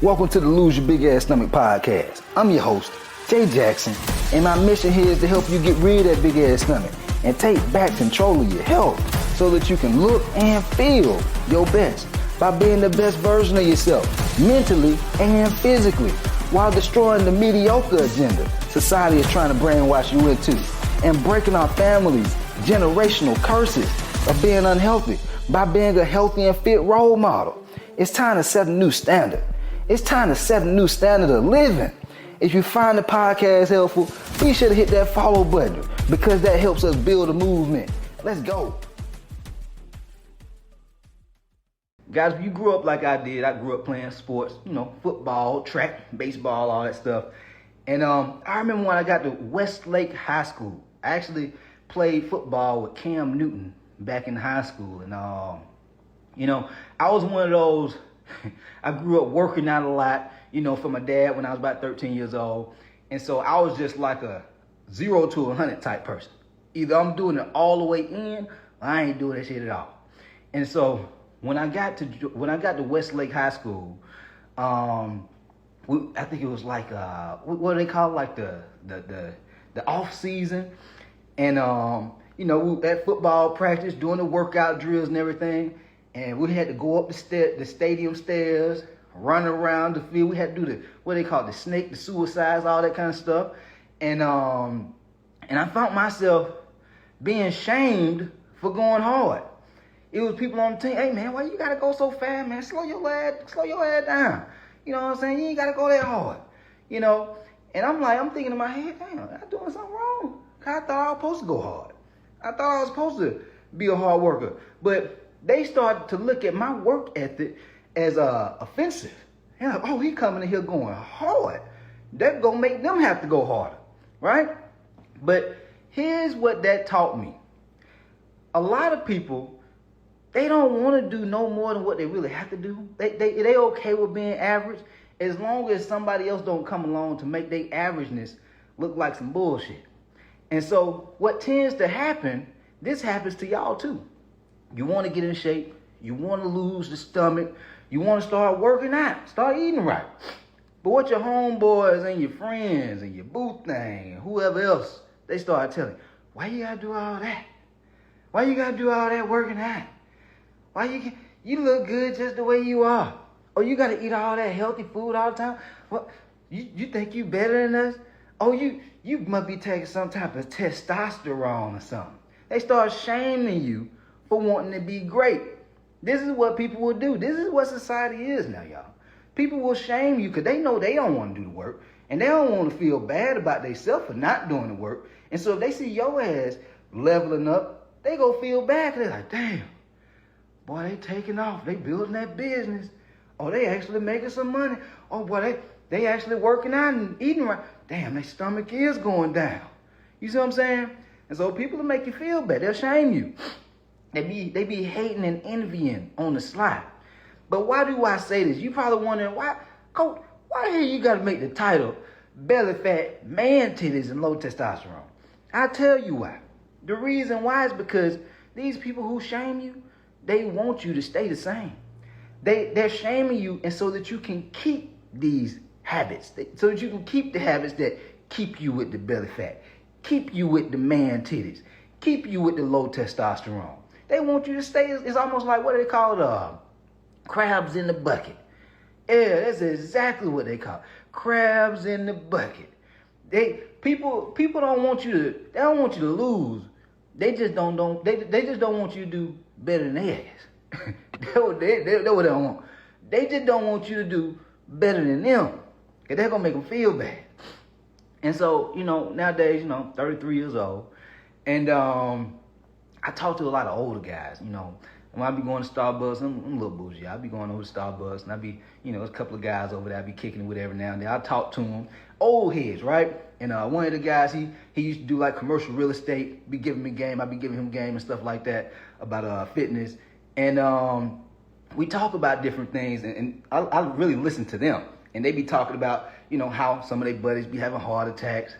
Welcome to the Lose Your Big Ass Stomach podcast. I'm your host, Jay Jackson, and my mission here is to help you get rid of that big ass stomach and take back control of your health so that you can look and feel your best by being the best version of yourself, mentally and physically, while destroying the mediocre agenda society is trying to brainwash you into, and breaking our families' generational curses of being unhealthy by being a healthy and fit role model. It's time to set a new standard. It's time to set a new standard of living. If you find the podcast helpful, be sure to hit that follow button because that helps us build a movement. Let's go. Guys, if you grew up like I did, I grew up playing sports, football, track, baseball, all that stuff. And I remember when I got to Westlake High School, I actually played football with Cam Newton back in high school. And, I was one of those, I grew up working out a lot, for my dad when I was about 13 years old. And so I was just like a 0 to 100 type person. Either I'm doing it all the way in, or I ain't doing that shit at all. And so when I got to Westlake High School, I think it was like what do they call it? Like the off season, and we were at football practice doing the workout drills and everything, and we had to go up the stadium stairs, run around the field. We had to do what they call the snake, the suicides, all that kind of stuff, and I found myself being shamed for going hard. It was people on the team, hey man, why you gotta go so fast, man? Slow your ass down. You know what I'm saying? You ain't gotta go that hard. And I'm thinking in my head, damn, I'm doing something wrong. I thought I was supposed to go hard. I thought I was supposed to be a hard worker. But they started to look at my work ethic as offensive. Yeah, oh, he coming in here going hard. That's gonna make them have to go harder, right? But here's what that taught me. A lot of people, they don't want to do no more than what they really have to do. They okay with being average as long as somebody else don't come along to make their averageness look like some bullshit. And so what tends to happen, this happens to y'all too. You want to get in shape. You want to lose the stomach. You want to start working out. Start eating right. But what your homeboys and your friends and your boo thing and whoever else, they start telling, why you got to do all that? Why you got to do all that working out? Why you look good just the way you are? Or you got to eat all that healthy food all the time? What, you think you better than us? Oh, you must be taking some type of testosterone or something. They start shaming you for wanting to be great. This is what people will do. This is what society is now, y'all. People will shame you because they know they don't want to do the work. And they don't want to feel bad about themselves for not doing the work. And so if they see your ass leveling up, they go feel bad. They're like, damn. Boy, they taking off. They building that business. Oh, they actually making some money. Oh, boy, they actually working out and eating right. Damn, their stomach is going down. You see what I'm saying? And so people will make you feel bad. They'll shame you. They be hating and envying on the slide. But why do I say this? You probably wondering, why, Coach, why the hell you got to make the title Belly Fat, Man Titties, and Low Testosterone? I'll tell you why. The reason why is because these people who shame you, they want you to stay the same. They're shaming you and so that you can keep these habits, so that you can keep the habits that keep you with the belly fat, keep you with the man titties, keep you with the low testosterone. They want you to stay. It's almost like what they call crabs in the bucket. Yeah, that's exactly what they call it. Crabs in the bucket. People don't want you to. They don't want you to lose. They just don't want you to do better than their ass. That's what they don't want. They just don't want you to do better than them. Because they're going to make them feel bad. And so, nowadays, 33 years old. And I talk to a lot of older guys, When I be going to Starbucks, I'm a little bougie. I be going over to Starbucks, and I be, there's a couple of guys over there I be kicking it with every now and then. I talk to them, old heads, right? And one of the guys, he used to do like commercial real estate, be giving me game. I be giving him game and stuff like that about fitness. And we talk about different things, and I really listen to them. And they be talking about, how some of their buddies be having heart attacks,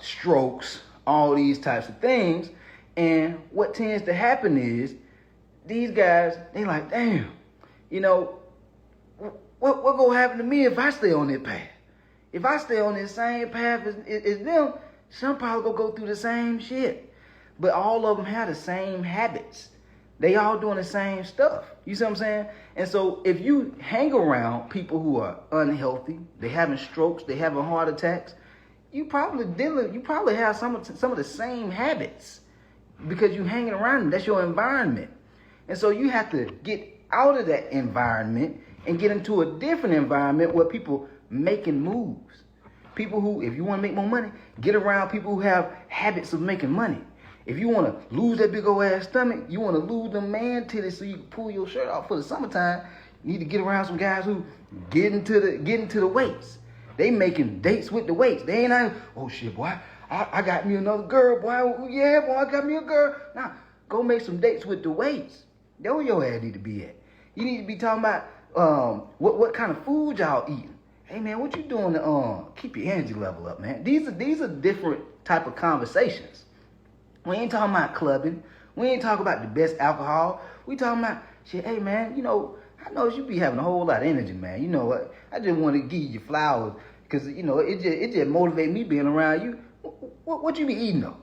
strokes, all these types of things. And what tends to happen is these guys, they like, damn, what what gonna happen to me if I stay on that path? If I stay on this same path as them, some probably gonna go through the same shit. But all of them have the same habits. They all doing the same stuff. You see what I'm saying? And so if you hang around people who are unhealthy, they having strokes, they having heart attacks, you probably have some of the same habits because you hanging around them. That's your environment. And so you have to get out of that environment and get into a different environment where people making moves. People who, if you want to make more money, get around people who have habits of making money. If you want to lose that big old ass stomach, you want to lose them man titties so you can pull your shirt off for the summertime, you need to get around some guys who get into the weights. They making dates with the weights. They ain't like, oh shit, boy, I got me another girl, boy. Yeah, boy, I got me a girl. Now, go make some dates with the weights. That's where your ass need to be at. You need to be talking about what kind of food y'all eating. Hey man, what you doing to keep your energy level up, man? These are different type of conversations. We ain't talking about clubbing. We ain't talking about the best alcohol. We talking about shit. Hey man, you know, I know you be having a whole lot of energy, man. You know what? I just want to give you flowers because you know it just motivate me being around you. What you be eating though?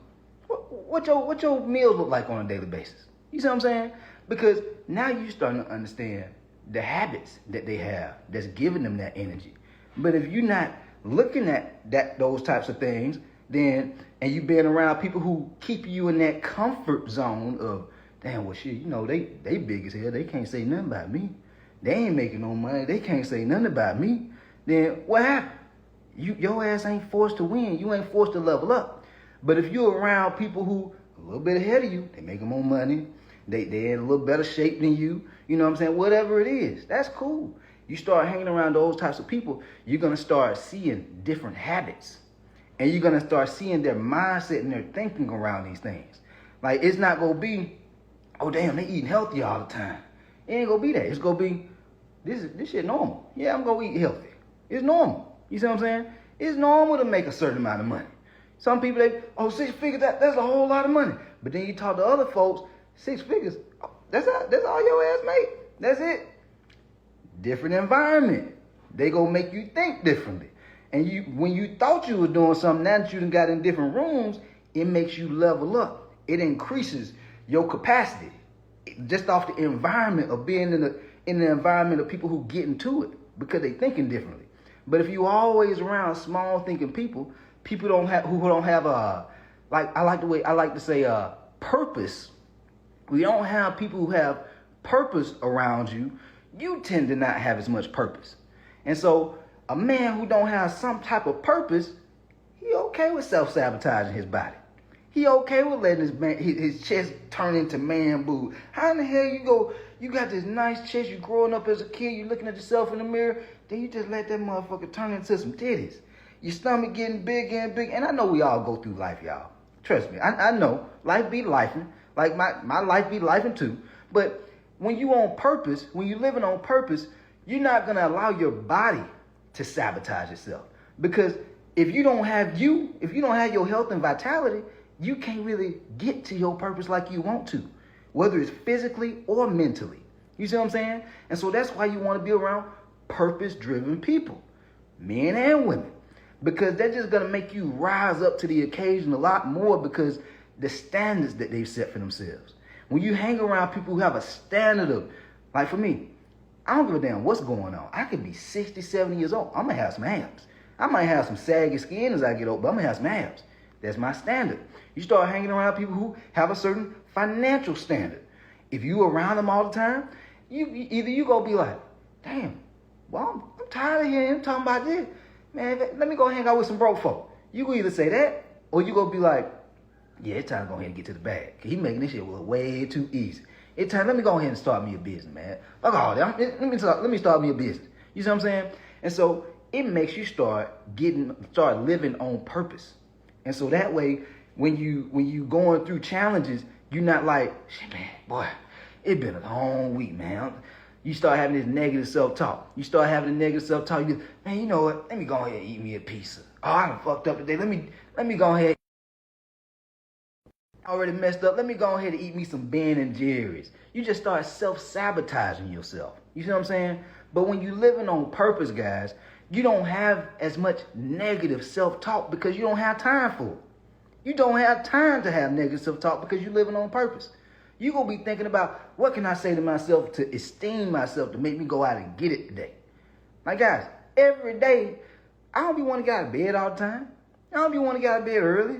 What your meals look like on a daily basis? You see what I'm saying? Because now you starting to understand the habits that they have that's giving them that energy. But if you're not looking at those types of things, then and you being around people who keep you in that comfort zone of, damn, well shit, you know, they big as hell, they can't say nothing about me. They ain't making no money, they can't say nothing about me. Then what happened? Your ass ain't forced to win, you ain't forced to level up. But if you're around people who a little bit ahead of you, they making more money, they in a little better shape than you, you know what I'm saying? Whatever it is, that's cool. You start hanging around those types of people, you're gonna start seeing different habits. And you're going to start seeing their mindset and their thinking around these things. Like, it's not going to be, oh, damn, they eating healthy all the time. It ain't going to be that. It's going to be, this shit normal. Yeah, I'm going to eat healthy. It's normal. You see what I'm saying? It's normal to make a certain amount of money. Some people, they, oh, 6 figures, that's a whole lot of money. But then you talk to other folks, 6 figures, that's all your ass make. That's it. Different environment. They going to make you think differently. And when you thought you were doing something, now that you done got in different rooms, it makes you level up. It increases your capacity just off the environment of being in the environment of people who get into it because they thinking differently. But if you always around small thinking people who don't have like I like to say purpose. We don't have people who have purpose around you. You tend to not have as much purpose, and so. A man who don't have some type of purpose, he okay with self-sabotaging his body. He okay with letting his chest turn into man boob. How in the hell you got this nice chest, you growing up as a kid, you looking at yourself in the mirror, then you just let that motherfucker turn into some titties. Your stomach getting big and big. And I know we all go through life, y'all. Trust me, I know. Life be lifing. Like my life be lifing too. But when you on purpose, when you living on purpose, you're not going to allow your body to sabotage yourself. Because if you don't have your health and vitality, you can't really get to your purpose like you want to, whether it's physically or mentally. You see what I'm saying? And so that's why you want to be around purpose-driven people, men and women, because they're just going to make you rise up to the occasion a lot more because the standards that they've set for themselves. When you hang around people who have a standard of, like for me, I don't give a damn what's going on. I could be 60, 70 years old. I'm going to have some abs. I might have some saggy skin as I get old, but I'm going to have some abs. That's my standard. You start hanging around people who have a certain financial standard. If you around them all the time, you going to be like, damn, well, I'm tired of hearing him talking about this. Man, let me go hang out with some broke folk. You can either say that, or you going to be like, yeah, it's time to go ahead and get to the bag. He making this shit look way too easy. It's time, let me go ahead and start me a business, man. Fuck all that. Let me start me a business. You see what I'm saying? And so it makes you start living on purpose. And so that way, when you going through challenges, you're not like, shit, man, boy, it been a long week, man. You start having this negative self-talk. You start having the negative self-talk. Man, you know what? Let me go ahead and eat me a pizza. Oh, I done fucked up today. Let me go ahead. Already messed up. Let me go ahead and eat me some Ben and Jerry's. You just start self-sabotaging yourself. You see what I'm saying? But when you're living on purpose, guys, you don't have as much negative self-talk because you don't have time for it. You don't have time to have negative self-talk because you're living on purpose. You're going to be thinking about, what can I say to myself to esteem myself, to make me go out and get it today? Like, guys, every day, I don't be wanting to get out of bed all the time. I don't be wanting to get out of bed early.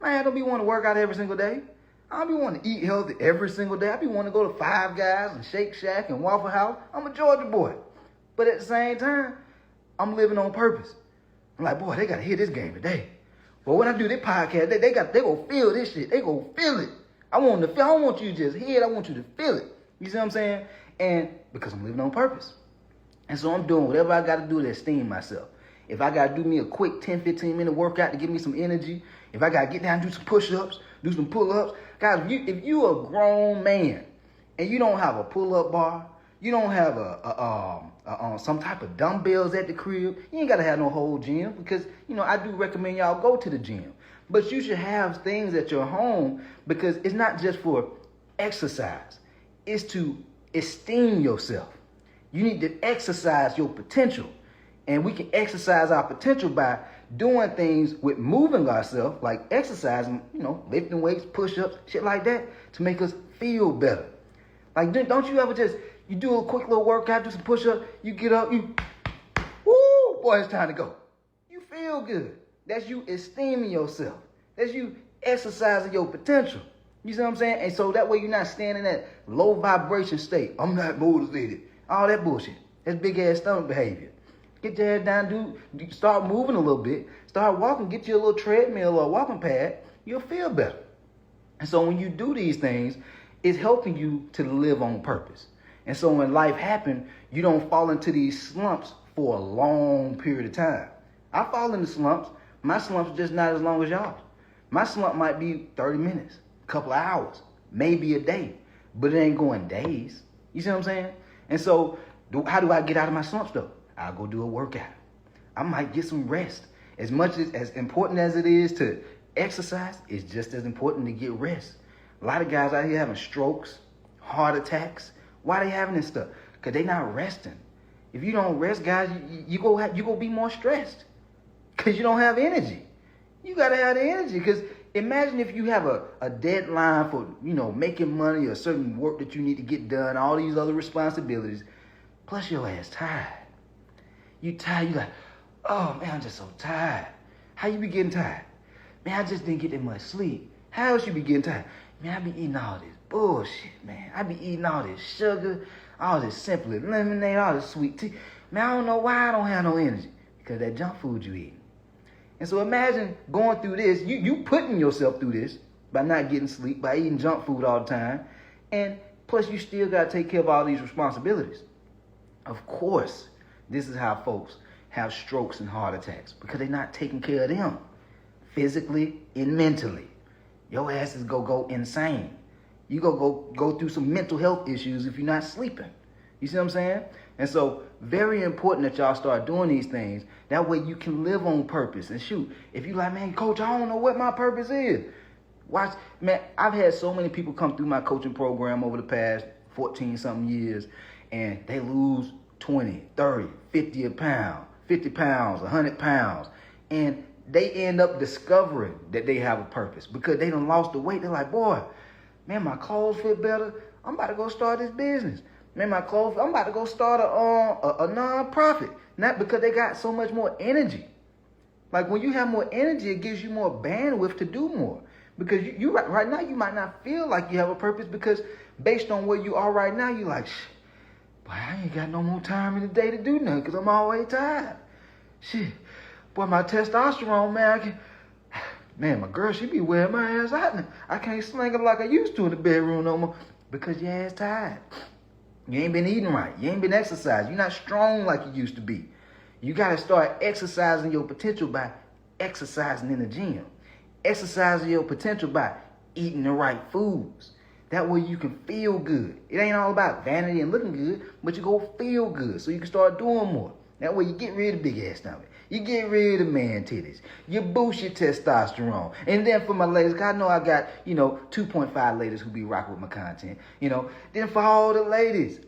Man, I don't be wanting to work out every single day. I don't be wanting to eat healthy every single day. I be wanting to go to Five Guys and Shake Shack and Waffle House. I'm a Georgia boy. But at the same time, I'm living on purpose. I'm like, boy, they got to hear this game today. But when I do this podcast, they gonna feel this shit. They gonna feel it. I don't want you to just hear it. I want you to feel it. You see what I'm saying? And because I'm living on purpose. And so I'm doing whatever I got to do to esteem myself. If I got to do me a quick 10, 15-minute workout to give me some energy, if I got to get down and do some push-ups, do some pull-ups. Guys, if you a grown man and you don't have a pull-up bar, you don't have some type of dumbbells at the crib, you ain't got to have no whole gym because, I do recommend y'all go to the gym. But you should have things at your home because it's not just for exercise. It's to esteem yourself. You need to exercise your potential. And we can exercise our potential by doing things with moving ourselves, like exercising, lifting weights, push-ups, shit like that, to make us feel better. Like, don't you ever you do a quick little workout, do some push-ups, you get up, woo, boy, it's time to go. You feel good. That's you esteeming yourself. That's you exercising your potential. You see what I'm saying? And so that way you're not staying in that low vibration state. I'm not motivated. All that bullshit. That's big ass stomach behavior. Get your head down, start moving a little bit. Start walking, get you a little treadmill or a walking pad. You'll feel better. And so when you do these things, it's helping you to live on purpose. And so when life happens, you don't fall into these slumps for a long period of time. I fall into slumps. My slump's just not as long as y'all. My slump might be 30 minutes, a couple of hours, maybe a day, but it ain't going days. You see what I'm saying? And so how do I get out of my slumps though? I'll go do a workout. I might get some rest. As much as important as it is to exercise, it's just as important to get rest. A lot of guys out here having strokes, heart attacks. Why they having this stuff? Because they not resting. If you don't rest, guys, you go be more stressed. Because you don't have energy. You got to have the energy. Because imagine if you have a deadline for, making money or certain work that you need to get done, all these other responsibilities, plus your ass tired. You tired, you like, oh man, I'm just so tired. How you be getting tired? Man, I just didn't get that much sleep. How else you be getting tired? Man, I be eating all this bullshit, man. I be eating all this sugar, all this Simply lemonade, all this sweet tea. Man, I don't know why I don't have no energy. Because that junk food you eating. And so imagine going through this, you putting yourself through this by not getting sleep, by eating junk food all the time. And plus you still got to take care of all these responsibilities. Of course, this is how folks have strokes and heart attacks because they're not taking care of them physically and mentally. Your ass is go insane. You go through some mental health issues if you're not sleeping. You see what I'm saying? And so very important that y'all start doing these things. That way you can live on purpose. And shoot, if you like, man, coach, I don't know what my purpose is. Watch, man, I've had so many people come through my coaching program over the past 14 something years and they lose 20, 30, 50 pounds, 100 pounds. And they end up discovering that they have a purpose because they done lost the weight. They're like, boy, man, my clothes fit better. I'm about to go start this business. Man, I'm about to go start a non-profit. Not because they got so much more energy. Like when you have more energy, it gives you more bandwidth to do more. Because you right now, you might not feel like you have a purpose because based on where you are right now, you're like, boy, I ain't got no more time in the day to do nothing because I'm always tired. Shit. Boy, my testosterone, man, my girl, she be wearing my ass out. I can't sling it like I used to in the bedroom no more because your ass tired. You ain't been eating right. You ain't been exercising. You're not strong like you used to be. You got to start exercising your potential by exercising in the gym. Exercising your potential by eating the right foods. That way you can feel good. It ain't all about vanity and looking good, but you go feel good so you can start doing more. That way you get rid of big ass stomach. You get rid of man titties. You boost your testosterone. And then for my ladies, 'cause I know I got, 2.5 ladies who be rocking with my content. Then for all the ladies,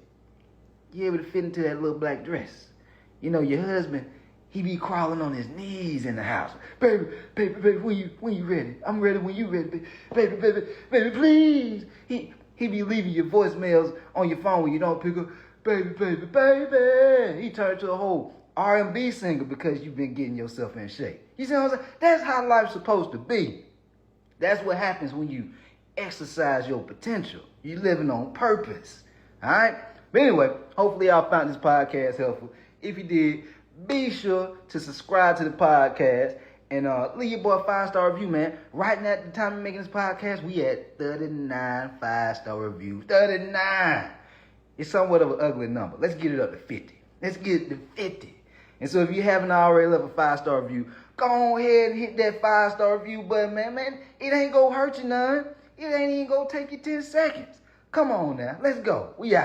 you able to fit into that little black dress. You know, your husband, he be crawling on his knees in the house. Baby, when you ready? I'm ready when you ready. Baby, please. He be leaving your voicemails on your phone when you don't pick up. Baby. He turned to a whole R&B singer because you've been getting yourself in shape. You see what I'm saying? That's how life's supposed to be. That's what happens when you exercise your potential. You're living on purpose. All right? But anyway, hopefully y'all found this podcast helpful. If you did, be sure to subscribe to the podcast and leave your boy a 5-star review, man. Right now, at the time of making this podcast, we at 39 5-star reviews. 39. It's somewhat of an ugly number. Let's get it up to 50. Let's get it to 50. And so if you haven't already left a 5-star review, go ahead and hit that 5-star review button, man. It ain't gonna hurt you none. It ain't even gonna take you 10 seconds. Come on now. Let's go. We out of here.